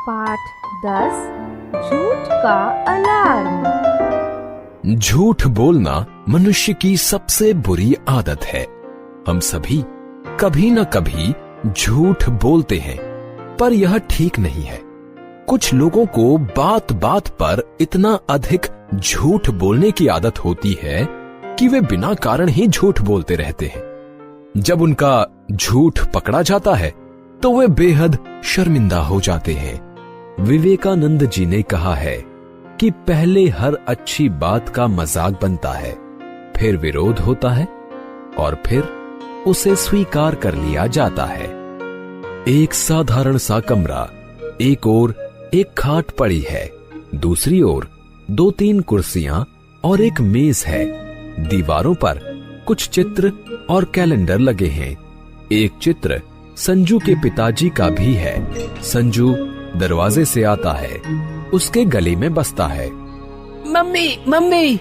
पाठ 10 झूठ का अलार्म। झूठ बोलना मनुष्य की सबसे बुरी आदत है। हम सभी कभी न कभी झूठ बोलते हैं, पर यह ठीक नहीं है। कुछ लोगों को बात बात पर इतना अधिक झूठ बोलने की आदत होती है कि वे बिना कारण ही झूठ बोलते रहते हैं। जब उनका झूठ पकड़ा जाता है तो वे बेहद शर्मिंदा हो जाते हैं। विवेकानंद जी ने कहा है कि पहले हर अच्छी बात का मजाक बनता है, फिर विरोध होता है और फिर उसे स्वीकार कर लिया जाता है। एक साधारण सा कमरा, एक ओर एक खाट पड़ी है, दूसरी ओर 2-3 कुर्सियां और एक मेज है। दीवारों पर कुछ चित्र और कैलेंडर लगे हैं। एक चित्र संजू के पिताजी का भी है। संजू दरवाजे से आता है, उसके गले में बसता है। मम्मी मम्मी,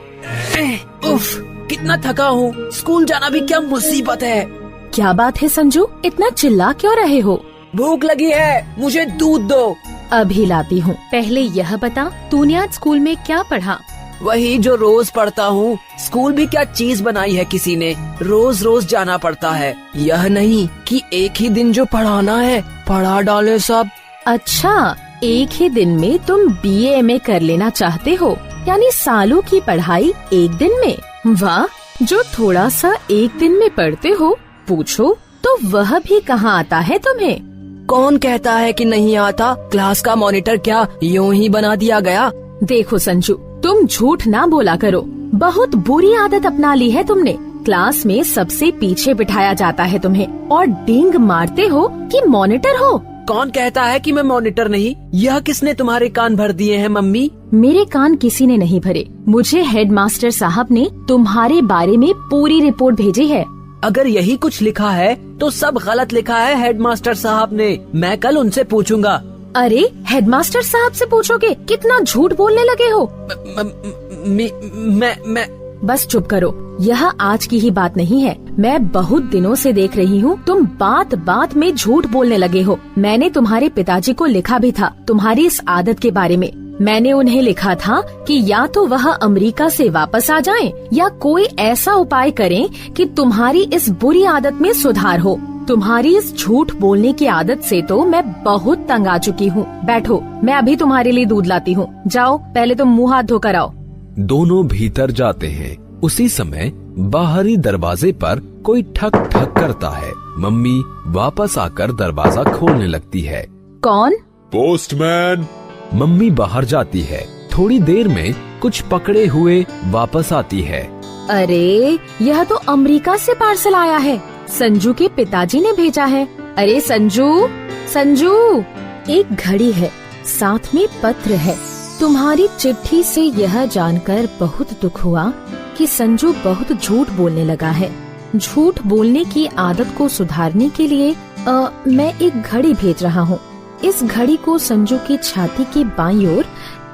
उफ, कितना थका हूँ। स्कूल जाना भी क्या मुसीबत है। क्या बात है संजू, इतना चिल्ला क्यों रहे हो? भूख लगी है, मुझे दूध दो। अभी लाती हूँ। पहले यह बता, तूने आज स्कूल में क्या पढ़ा? वही जो रोज पढ़ता हूँ। स्कूल भी क्या चीज बनाई है किसी ने, रोज रोज जाना पड़ता है। यह नहीं कि एक ही दिन जो पढ़ाना है पढ़ा डाले सब। अच्छा, एक ही दिन में तुम BA MA कर लेना चाहते हो, यानी सालों की पढ़ाई एक दिन में? वाह, जो थोड़ा सा एक दिन में पढ़ते हो, पूछो तो वह भी कहाँ आता है तुम्हें? कौन कहता है कि नहीं आता? क्लास का मॉनिटर क्या यूं ही बना दिया गया? देखो संजू, तुम झूठ ना बोला करो। बहुत बुरी आदत अपना ली है तुमने। क्लास में सबसे पीछे बिठाया जाता है तुम्हें और डींग मारते हो कि मॉनिटर हो। कौन कहता है कि मैं मॉनिटर नहीं? यह किसने तुम्हारे कान भर दिए हैं मम्मी? मेरे कान किसी ने नहीं भरे। मुझे हेडमास्टर साहब ने तुम्हारे बारे में पूरी रिपोर्ट भेजी है। अगर यही कुछ लिखा है तो सब गलत लिखा है हेडमास्टर साहब ने। मैं कल उनसे पूछूंगा। अरे, हेडमास्टर साहब से पूछोगे? कितना झूठ बोलने लगे हो। मैं बस चुप करो। यह आज की ही बात नहीं है। मैं बहुत दिनों से देख रही हूँ, तुम बात बात में झूठ बोलने लगे हो। मैंने तुम्हारे पिताजी को लिखा भी था तुम्हारी इस आदत के बारे में। मैंने उन्हें लिखा था कि या तो वह अमेरिका से वापस आ जाएं, या कोई ऐसा उपाय करें कि तुम्हारी इस बुरी आदत में सुधार हो। तुम्हारी इस झूठ बोलने की आदत से तो मैं बहुत तंग आ चुकी हूँ। बैठो, मैं अभी तुम्हारे लिए दूध लाती हूँ। जाओ, पहले तुम मुँह हाथ धोकर आओ। दोनों भीतर जाते हैं। उसी समय बाहरी दरवाजे पर कोई ठक ठक करता है। मम्मी वापस आकर दरवाजा खोलने लगती है। कौन? पोस्टमैन। मम्मी बाहर जाती है। थोड़ी देर में कुछ पकड़े हुए वापस आती है। अरे, यह तो अमेरिका से पार्सल आया है। संजू के पिताजी ने भेजा है। अरे संजू, संजू, एक घड़ी है, साथ में पत्र है। तुम्हारी चिट्ठी से यह जानकर बहुत दुख हुआ कि संजू बहुत झूठ बोलने लगा है। झूठ बोलने की आदत को सुधारने के लिए मैं एक घड़ी भेज रहा हूँ। इस घड़ी को संजू की छाती की बाईं ओर,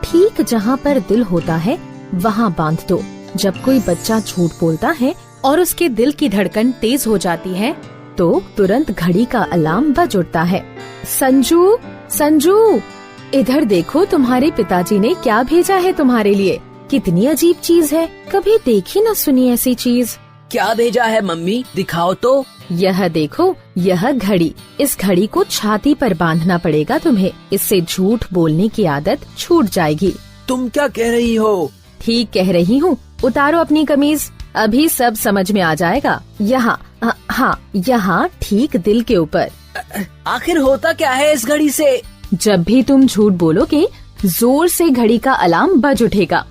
ठीक जहाँ पर दिल होता है, वहाँ बांध दो। जब कोई बच्चा झूठ बोलता है और उसके दिल की धड़कन तेज हो जाती है तो तुरंत घड़ी का अलार्म बज उठता है। संजू, संजू, इधर देखो, तुम्हारे पिताजी ने क्या भेजा है तुम्हारे लिए। कितनी अजीब चीज है, कभी देखी न सुनी ऐसी चीज। क्या भेजा है मम्मी? दिखाओ तो। यह देखो, यह घड़ी। इस घड़ी को छाती पर बांधना पड़ेगा तुम्हें। इससे झूठ बोलने की आदत छूट जाएगी। तुम क्या कह रही हो? ठीक कह रही हूँ। उतारो अपनी कमीज, अभी सब समझ में आ जाएगा। यहाँ, हाँ, यहाँ ठीक दिल के ऊपर। आखिर होता क्या है इस घड़ी से? जब भी तुम झूठ बोलोगे, जोर से घड़ी का अलार्म बज उठेगा।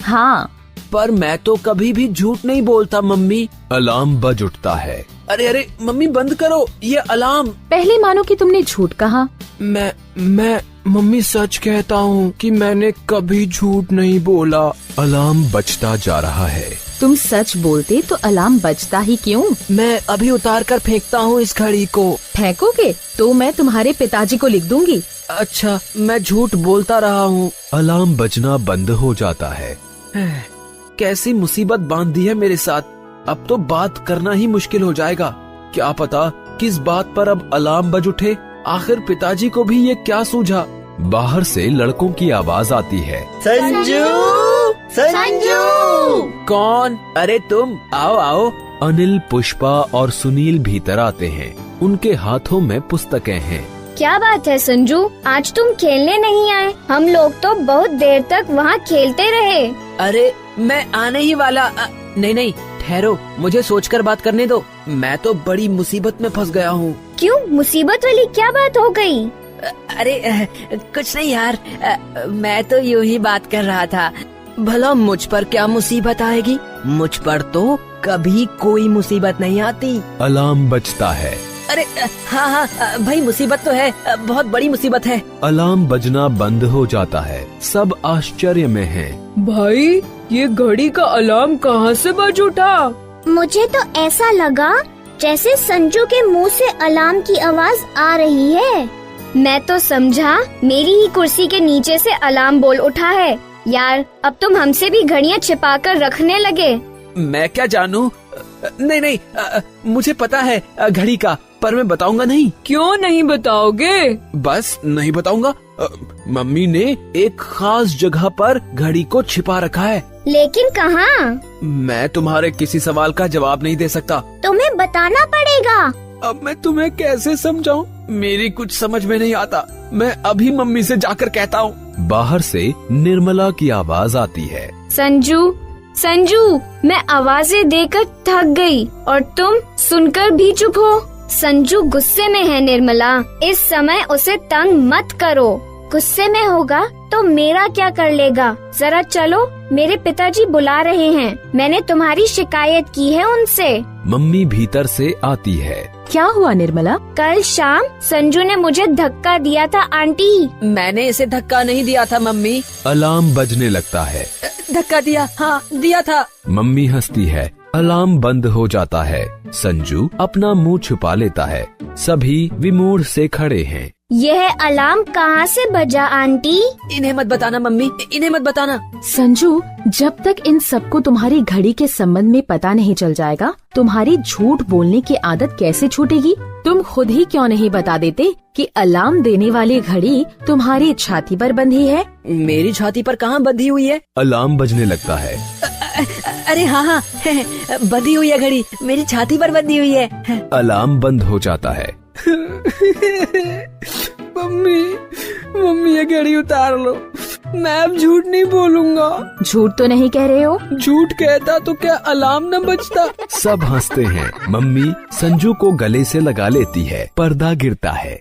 हाँ, पर मैं तो कभी भी झूठ नहीं बोलता मम्मी। अलार्म बज उठता है। अरे अरे मम्मी, बंद करो ये अलार्म। पहले मानो कि तुमने झूठ कहा। मैं मम्मी सच कहता हूँ कि मैंने कभी झूठ नहीं बोला। अलार्म बजता जा रहा है। तुम सच बोलते तो अलार्म बजता ही क्यों? मैं अभी उतार कर फेंकता हूँ इस घड़ी को। फेंकोगे तो मैं तुम्हारे पिताजी को लिख दूंगी। अच्छा, मैं झूठ बोलता रहा हूँ। अलार्म बजना बंद हो जाता है। कैसी मुसीबत बांध दी है मेरे साथ। अब तो बात करना ही मुश्किल हो जाएगा। क्या पता किस बात पर अब अलार्म बज उठे। आखिर पिताजी को भी ये क्या सूझा बाहर से लड़कों की आवाज आती है। संजू, संजू। कौन? अरे तुम आओ आओ। अनिल, पुष्पा और सुनील भीतर आते हैं। उनके हाथों में पुस्तकें हैं। क्या बात है संजू, आज तुम खेलने नहीं आए? हम लोग तो बहुत देर तक वहाँ खेलते रहे। अरे मैं आने ही वाला। नहीं, ठहरो, मुझे सोचकर बात करने दो। मैं तो बड़ी मुसीबत में फंस गया हूँ। क्यों? मुसीबत वाली क्या बात हो गई? अरे कुछ नहीं यार, मैं तो यूं ही बात कर रहा था। भला मुझ पर क्या मुसीबत आएगी? मुझ पर तो कभी कोई मुसीबत नहीं आती। अलार्म बजता है। अरे हाँ, भाई मुसीबत तो है, बहुत बड़ी मुसीबत है। अलार्म बजना बंद हो जाता है। सब आश्चर्य में हैं। भाई, ये घड़ी का अलार्म कहाँ से बज उठा? मुझे तो ऐसा लगा जैसे संजू के मुंह से अलार्म की आवाज आ रही है। मैं तो समझा मेरी ही कुर्सी के नीचे से अलार्म बोल उठा है। यार, अब तुम हमसे भी घड़ियाँ छिपा कर रखने लगे। मैं क्या जानूं? नहीं, मुझे पता है घड़ी का, पर मैं बताऊंगा नहीं। क्यों नहीं बताओगे? बस नहीं बताऊंगा। मम्मी ने एक खास जगह पर घड़ी को छिपा रखा है। लेकिन कहाँ? मैं तुम्हारे किसी सवाल का जवाब नहीं दे सकता। तुम्हें बताना पड़ेगा। अब मैं तुम्हें कैसे समझाऊं? मेरी कुछ समझ में नहीं आता। मैं अभी मम्मी से जाकर कहता हूँ। बाहर से निर्मला की आवाज आती है। संजू, मैं आवाजें देकर थक गई और तुम सुनकर भी चुप हो। संजू गुस्से में है निर्मला, इस समय उसे तंग मत करो। गुस्से में होगा तो मेरा क्या कर लेगा? जरा चलो, मेरे पिताजी बुला रहे हैं। मैंने तुम्हारी शिकायत की है उनसे। मम्मी भीतर से आती है। क्या हुआ निर्मला? कल शाम संजू ने मुझे धक्का दिया था आंटी। मैंने इसे धक्का नहीं दिया था मम्मी। अलार्म बजने लगता है। धक्का दिया? हाँ, दिया था। मम्मी हंसती है। अलार्म बंद हो जाता है। संजू अपना मुंह छुपा लेता है। सभी विमूढ़ से खड़े हैं। यह अलार्म कहाँ से बजा आंटी? इन्हें मत बताना मम्मी, इन्हें मत बताना। संजू, जब तक इन सबको तुम्हारी घड़ी के संबंध में पता नहीं चल जाएगा, तुम्हारी झूठ बोलने की आदत कैसे छूटेगी? तुम खुद ही क्यों नहीं बता देते कि अलार्म देने वाली घड़ी तुम्हारी छाती पर बंधी है? मेरी छाती पर कहाँ बंधी हुई है? अलार्म बजने लगता है। अरे हाँ, बंधी हुई है घड़ी, मेरी छाती पर बंधी हुई है। अलार्म बंद हो जाता है। मम्मी ये घड़ी उतार लो। मैं अब झूठ नहीं बोलूंगा। झूठ तो नहीं कह रहे हो? झूठ कहता तो क्या अलार्म न बजता? सब हंसते हैं। मम्मी संजू को गले से लगा लेती है। पर्दा गिरता है।